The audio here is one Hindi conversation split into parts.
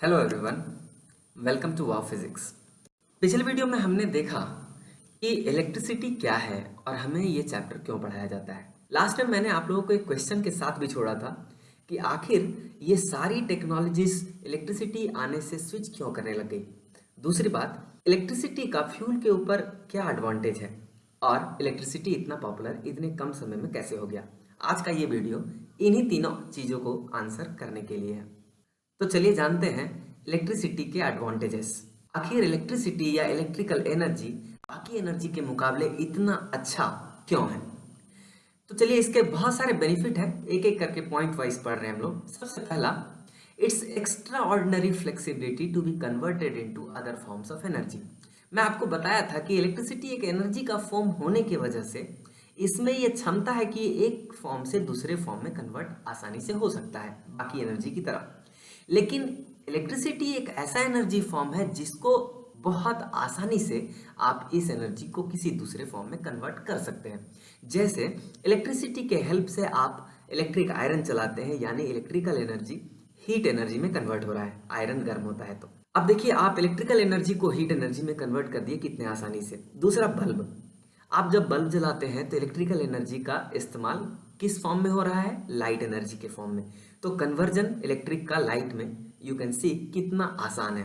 Hello everyone, welcome to wow physics. पिछले वीडियो में हमने देखा कि इलेक्ट्रिसिटी क्या है और हमें ये चैप्टर क्यों पढ़ाया जाता है। लास्ट टाइम मैंने आप लोगों को एक क्वेश्चन के साथ भी छोड़ा था कि आखिर ये सारी टेक्नोलॉजीज इलेक्ट्रिसिटी आने से स्विच क्यों करने लग गई। दूसरी बात, इलेक्ट्रिसिटी का फ्यूल के ऊपर क्या एडवांटेज है और इलेक्ट्रिसिटी इतना पॉपुलर इतने कम समय में कैसे हो गया। आज का ये वीडियो इन्हीं तीनों चीज़ों को आंसर करने के लिए है। तो चलिए जानते हैं इलेक्ट्रिसिटी के एडवांटेजेस। आखिर इलेक्ट्रिसिटी या इलेक्ट्रिकल एनर्जी बाकी एनर्जी के मुकाबले इतना अच्छा क्यों है। तो चलिए इसके बहुत सारे बेनिफिट हैं, एक एक करके पॉइंट वाइज पढ़ रहे हैं हम लोग। सबसे पहला, it's extraordinary flexibility to be converted into other forms of energy. मैं आपको बताया था कि इलेक्ट्रिसिटी एक एनर्जी का फॉर्म होने की वजह से इसमें यह क्षमता है कि एक फॉर्म से दूसरे फॉर्म में कन्वर्ट आसानी से हो सकता है बाकी एनर्जी की तरह। लेकिन इलेक्ट्रिसिटी एक ऐसा एनर्जी फॉर्म है जिसको बहुत आसानी से आप इस एनर्जी को किसी दूसरे फॉर्म में कन्वर्ट कर सकते हैं। जैसे इलेक्ट्रिसिटी के हेल्प से आप इलेक्ट्रिक आयरन चलाते हैं, यानी इलेक्ट्रिकल एनर्जी हीट एनर्जी में कन्वर्ट हो रहा है, आयरन गर्म होता है। तो अब देखिए, आप इलेक्ट्रिकल एनर्जी को हीट एनर्जी में कन्वर्ट कर दिए कितने आसानी से। दूसरा, बल्ब। आप जब बल्ब जलाते हैं तो इलेक्ट्रिकल एनर्जी का इस्तेमाल किस फॉर्म में हो रहा है? लाइट एनर्जी के फॉर्म में। तो कन्वर्जन इलेक्ट्रिक का लाइट में यू कैन सी कितना आसान है।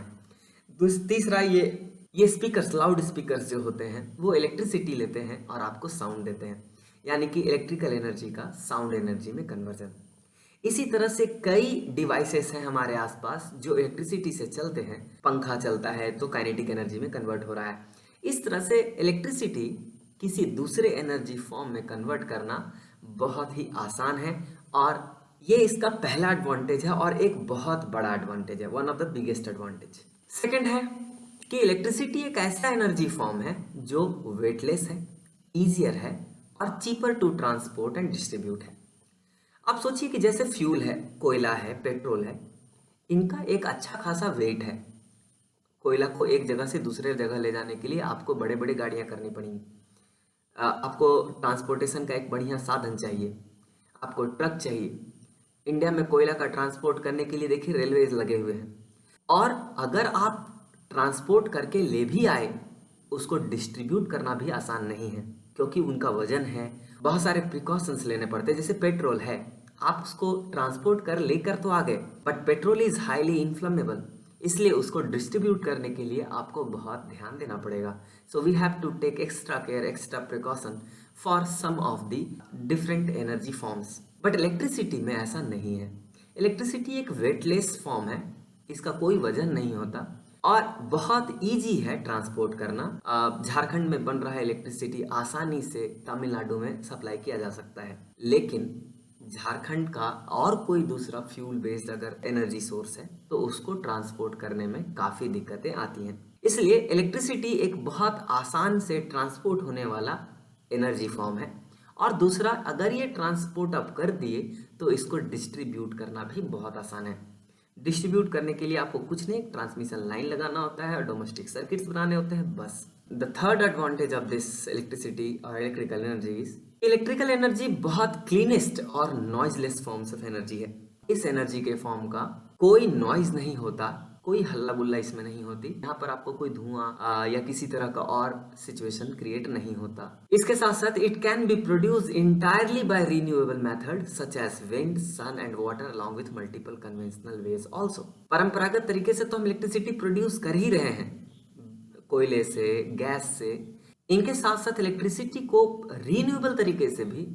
तीसरा, ये स्पीकर्स, लाउड स्पीकर्स जो होते हैं वो इलेक्ट्रिसिटी लेते हैं और आपको साउंड देते हैं, यानी कि इलेक्ट्रिकल एनर्जी का साउंड एनर्जी में कन्वर्जन। इसी तरह से कई डिवाइसेस हैं हमारे आसपास जो इलेक्ट्रिसिटी से चलते हैं। पंखा चलता है तो काइनेटिक एनर्जी में कन्वर्ट हो रहा है। इस तरह से इलेक्ट्रिसिटी किसी दूसरे एनर्जी फॉर्म में कन्वर्ट करना बहुत ही आसान है और ये इसका पहला एडवांटेज है और एक बहुत बड़ा एडवांटेज है, one of the biggest advantage. Second है कि इलेक्ट्रिसिटी एक ऐसा एनर्जी फॉर्म है जो वेटलेस है, इजियर है और cheaper to transport and distribute है। आप सोचिए कि जैसे फ्यूल है, कोयला है, पेट्रोल है, इनका एक अच्छा खासा वेट है। कोयला को एक जगह से दूसरे जगह ले जाने के लिए आपको बड़े बड़े गाड़ियां करनी पड़ेंगी। आपको ट्रांसपोर्टेशन का एक बढ़िया साधन चाहिए, आपको ट्रक चाहिए। इंडिया में कोयला का ट्रांसपोर्ट करने के लिए देखिए रेलवेज लगे हुए हैं। और अगर आप ट्रांसपोर्ट करके ले भी आए, उसको डिस्ट्रीब्यूट करना भी आसान नहीं है, क्योंकि उनका वजन है, बहुत सारे प्रिकॉशंस लेने पड़ते हैं। जैसे पेट्रोल है, आप उसको ट्रांसपोर्ट कर लेकर तो आ गए, but petrol is highly inflammable, इसलिए उसको डिस्ट्रीब्यूट करने के लिए आपको बहुत ध्यान देना पड़ेगा। So we have to take extra care, extra precaution for some of the different energy forms. But electricity में ऐसा नहीं है। इलेक्ट्रिसिटी एक वेटलेस फॉर्म है, इसका कोई वजन नहीं होता और बहुत इजी है ट्रांसपोर्ट करना। झारखंड में बन रहा है इलेक्ट्रिसिटी, आसानी से तमिलनाडु में सप्लाई किया जा सकता है। लेकिन झारखंड का और कोई दूसरा फ्यूल बेस्ड अगर एनर्जी सोर्स है तो उसको ट्रांसपोर्ट करने में काफ़ी दिक्कतें आती हैं। इसलिए इलेक्ट्रिसिटी एक बहुत आसान से ट्रांसपोर्ट होने वाला एनर्जी फॉर्म है। और दूसरा, अगर ये ट्रांसपोर्ट आप कर दिए तो इसको डिस्ट्रीब्यूट करना भी बहुत आसान है। डिस्ट्रीब्यूट करने के लिए आपको कुछ नहीं, ट्रांसमिशन लाइन लगाना होता है और डोमेस्टिक सर्किट्स बनाने होते हैं, बस। The third advantage of this electricity और electrical energy is, electrical energy बहुत क्लीनेस्ट और नॉइजलेस फॉर्म्स ऑफ एनर्जी है। इस एनर्जी के फॉर्म का कोई नॉइज नहीं होता, कोई हल्ला बुल्ला इसमें नहीं होती। यहाँ पर आपको कोई धुआं या किसी तरह का और सिचुएशन क्रिएट नहीं होता। इसके साथ साथ it can be produce entirely by renewable method such as wind, sun and water along with multiple conventional ways also. परंपरागत तरीके से तो हम इलेक्ट्रिसिटी प्रोड्यूस कर ही रहे हैं, कोयले से, गैस से। इनके साथ साथ इलेक्ट्रिसिटी को रिन्यूएबल तरीके से भी,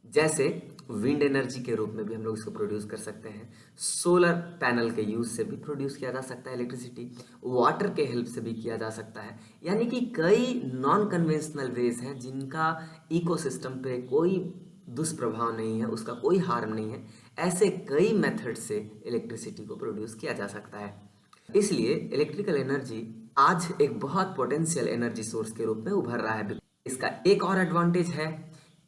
जैसे विंड एनर्जी के रूप में भी हम लोग इसको प्रोड्यूस कर सकते हैं, सोलर पैनल के यूज से भी प्रोड्यूस किया जा सकता है इलेक्ट्रिसिटी, वाटर के हेल्प से भी किया जा सकता है। यानी कि कई नॉन कन्वेंशनल वेज हैं जिनका इकोसिस्टम पे कोई दुष्प्रभाव नहीं है, उसका कोई हार्म नहीं है। ऐसे कई मेथड से इलेक्ट्रिसिटी को प्रोड्यूस किया जा सकता है। इसलिए इलेक्ट्रिकल एनर्जी आज एक बहुत पोटेंशियल एनर्जी सोर्स के रूप में उभर रहा है। इसका एक और एडवांटेज है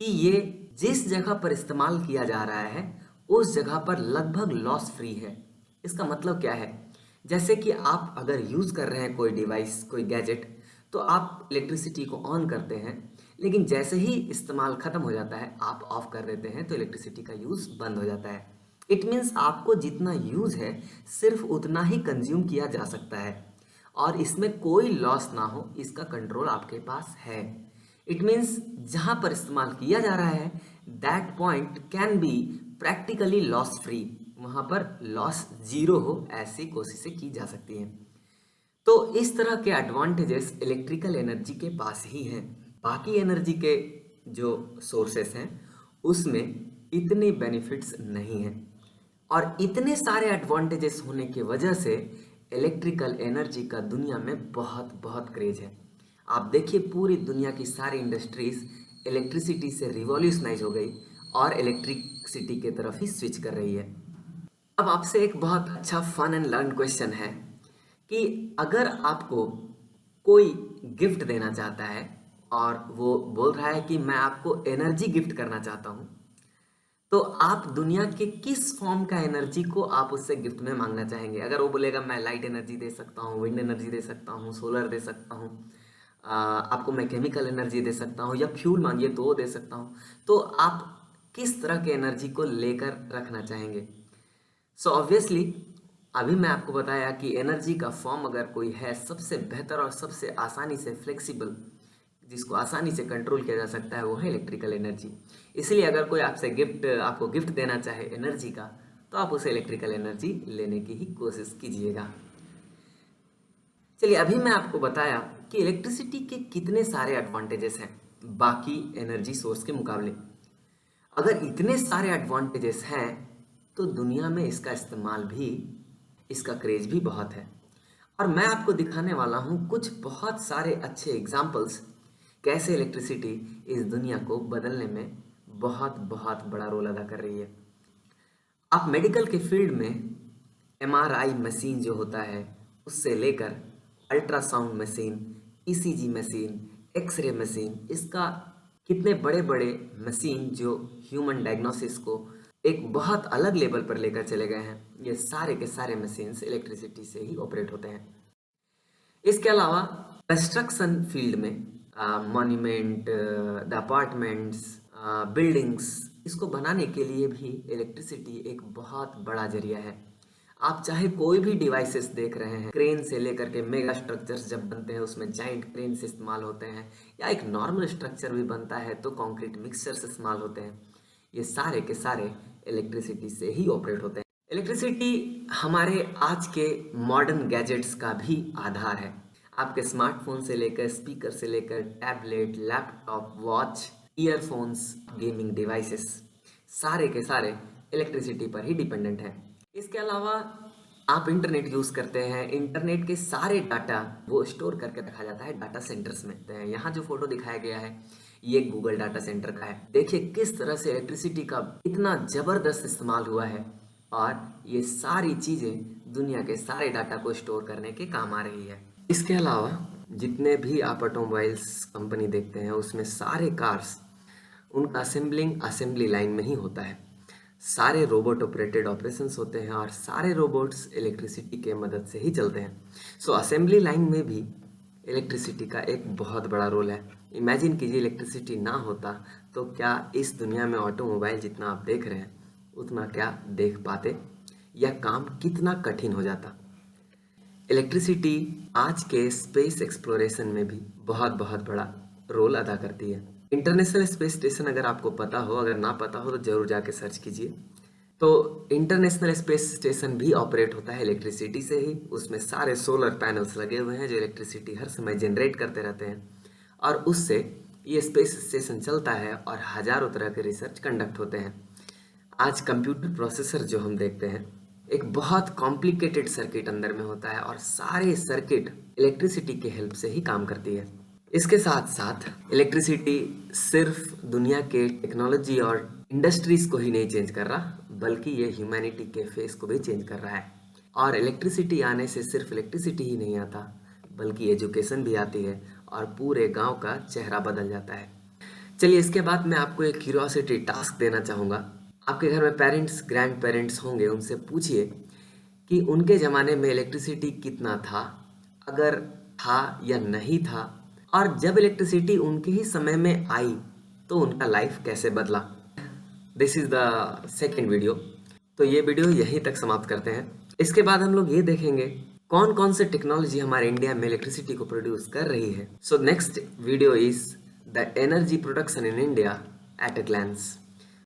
कि ये जिस जगह पर इस्तेमाल किया जा रहा है उस जगह पर लगभग लॉस फ्री है। इसका मतलब क्या है? जैसे कि आप अगर यूज़ कर रहे हैं कोई डिवाइस, कोई गैजेट, तो आप इलेक्ट्रिसिटी को ऑन करते हैं, लेकिन जैसे ही इस्तेमाल ख़त्म हो जाता है आप ऑफ कर देते हैं तो इलेक्ट्रिसिटी का यूज़ बंद हो जाता है। इट मीन्स आपको जितना यूज है सिर्फ उतना ही कंज्यूम किया जा सकता है और इसमें कोई लॉस ना हो, इसका कंट्रोल आपके पास है। इट मीन्स जहां पर इस्तेमाल किया जा रहा है that point can be practically loss free, वहां पर लॉस जीरो हो ऐसी कोशिशें की जा सकती हैं। तो इस तरह के एडवांटेजेस इलेक्ट्रिकल एनर्जी के पास ही हैं। बाकी एनर्जी के जो सोर्सेस हैं उसमें इतने बेनिफिट्स नहीं हैं और इतने सारे एडवांटेजेस होने की वजह से इलेक्ट्रिकल एनर्जी का दुनिया में बहुत बहुत क्रेज है। आप देखिए पूरी दुनिया की सारी इंडस्ट्रीज इलेक्ट्रिसिटी से रिवॉल्यूशनाइज हो गई और इलेक्ट्रिसिटी की तरफ ही स्विच कर रही है। अब आपसे एक बहुत अच्छा फन एंड लर्न क्वेश्चन है कि अगर आपको कोई गिफ्ट देना चाहता है और वो बोल रहा है कि मैं आपको एनर्जी गिफ्ट करना चाहता हूँ, तो आप दुनिया के किस फॉर्म का एनर्जी को आप उससे गिफ्ट में मांगना चाहेंगे? अगर वो बोलेगा मैं लाइट एनर्जी दे सकता हूँ, विंड एनर्जी दे सकता हूँ, सोलर दे सकता हूँ, आपको मैं केमिकल एनर्जी दे सकता हूँ या फ्यूल मांगिए तो वो दे सकता हूँ, तो आप किस तरह के एनर्जी को लेकर रखना चाहेंगे? सो ऑब्वियसली अभी मैं आपको बताया कि एनर्जी का फॉर्म अगर कोई है सबसे बेहतर और सबसे आसानी से फ्लेक्सिबल जिसको आसानी से कंट्रोल किया जा सकता है वो है इलेक्ट्रिकल एनर्जी। इसलिए अगर कोई आपको गिफ्ट देना चाहे एनर्जी का तो आप उसे इलेक्ट्रिकल एनर्जी लेने की ही कोशिश कीजिएगा। चलिए अभी मैं आपको बताया कि इलेक्ट्रिसिटी के कितने सारे एडवांटेजेस हैं बाकी एनर्जी सोर्स के मुकाबले। अगर इतने सारे एडवांटेजेस हैं तो दुनिया में इसका इस्तेमाल भी, इसका क्रेज भी बहुत है और मैं आपको दिखाने वाला हूँ कुछ बहुत सारे अच्छे एग्जाम्पल्स कैसे इलेक्ट्रिसिटी इस दुनिया को बदलने में बहुत बहुत बड़ा रोल अदा कर रही है। आप मेडिकल के फील्ड में एमआरआई मशीन जो होता है उससे लेकर ultrasound machine, ECG machine, X-ray machine, इसका कितने बड़े बड़े मशीन जो ह्यूमन डायग्नोसिस को एक बहुत अलग लेवल पर लेकर चले गए हैं, ये सारे के सारे मशीन्स इलेक्ट्रिसिटी से ही ऑपरेट होते हैं। इसके अलावा कंस्ट्रक्शन फील्ड में मॉन्यूमेंट, द अपार्टमेंट्स, बिल्डिंग्स, इसको बनाने के लिए भी इलेक्ट्रिसिटी एक बहुत बड़ा जरिया है। आप चाहे कोई भी डिवाइसेस देख रहे हैं, क्रेन से लेकर के मेगा स्ट्रक्चर्स जब बनते हैं उसमें जाइंट क्रेन से इस्तेमाल होते हैं, या एक नॉर्मल स्ट्रक्चर भी बनता है तो कंक्रीट मिक्सचर से इस्तेमाल होते हैं, ये सारे के सारे इलेक्ट्रिसिटी से ही ऑपरेट होते हैं। इलेक्ट्रिसिटी हमारे आज के मॉडर्न गैजेट्स का भी आधार है। आपके स्मार्टफोन से लेकर स्पीकर से लेकर tablet, laptop, watch, earphones, gaming devices, सारे के सारे इलेक्ट्रिसिटी पर ही डिपेंडेंट हैं। इसके अलावा आप इंटरनेट यूज़ करते हैं, इंटरनेट के सारे डाटा वो स्टोर करके रखा जाता है डाटा सेंटर्स में। यहाँ जो फोटो दिखाया गया है ये गूगल डाटा सेंटर का है। देखिए किस तरह से इलेक्ट्रिसिटी का इतना ज़बरदस्त इस्तेमाल हुआ है और ये सारी चीज़ें दुनिया के सारे डाटा को स्टोर करने के काम आ रही है। इसके अलावा जितने भी आप ऑटोमोबाइल्स कंपनी देखते हैं उसमें सारे कार्स, उनका असेंबली लाइन में ही होता है। सारे रोबोट ऑपरेटेड ऑपरेशंस होते हैं और सारे रोबोट्स इलेक्ट्रिसिटी के मदद से ही चलते हैं। सो असेंबली लाइन में भी इलेक्ट्रिसिटी का एक बहुत बड़ा रोल है। इमेजिन कीजिए इलेक्ट्रिसिटी ना होता तो क्या इस दुनिया में ऑटोमोबाइल जितना आप देख रहे हैं उतना क्या देख पाते, या काम कितना कठिन हो जाता। इलेक्ट्रिसिटी आज के स्पेस एक्सप्लोरेशन में भी बहुत बहुत बड़ा रोल अदा करती है। इंटरनेशनल स्पेस स्टेशन अगर आपको पता हो, अगर ना पता हो तो जरूर जाके सर्च कीजिए। तो इंटरनेशनल स्पेस स्टेशन भी ऑपरेट होता है इलेक्ट्रिसिटी से ही। उसमें सारे सोलर पैनल्स लगे हुए हैं जो इलेक्ट्रिसिटी हर समय जनरेट करते रहते हैं और उससे ये स्पेस स्टेशन चलता है और हजारों तरह के रिसर्च कंडक्ट होते हैं। आज कंप्यूटर प्रोसेसर जो हम देखते हैं एक बहुत कॉम्प्लिकेटेड सर्किट अंदर में होता है और सारे सर्किट इलेक्ट्रिसिटी के हेल्प से ही काम करती है। इसके साथ साथ इलेक्ट्रिसिटी सिर्फ दुनिया के टेक्नोलॉजी और इंडस्ट्रीज को ही नहीं चेंज कर रहा, बल्कि ये ह्यूमैनिटी के फेस को भी चेंज कर रहा है। और इलेक्ट्रिसिटी आने से सिर्फ इलेक्ट्रिसिटी ही नहीं आता बल्कि एजुकेशन भी आती है और पूरे गांव का चेहरा बदल जाता है। चलिए इसके बाद मैं आपको एक क्यूरियोसिटी टास्क देना चाहूँगा। आपके घर में पेरेंट्स, ग्रैंड पेरेंट्स होंगे, उनसे पूछिए कि उनके ज़माने में इलेक्ट्रिसिटी कितना था, अगर था या नहीं था, और जब इलेक्ट्रिसिटी उनके ही समय में आई तो उनका लाइफ कैसे बदला। This is the second video. तो ये वीडियो यहीं तक समाप्त करते हैं। इसके बाद हम लोग ये देखेंगे कौन कौन से टेक्नोलॉजी हमारे इंडिया में इलेक्ट्रिसिटी को प्रोड्यूस कर रही है। So next video is the energy production in India at a glans.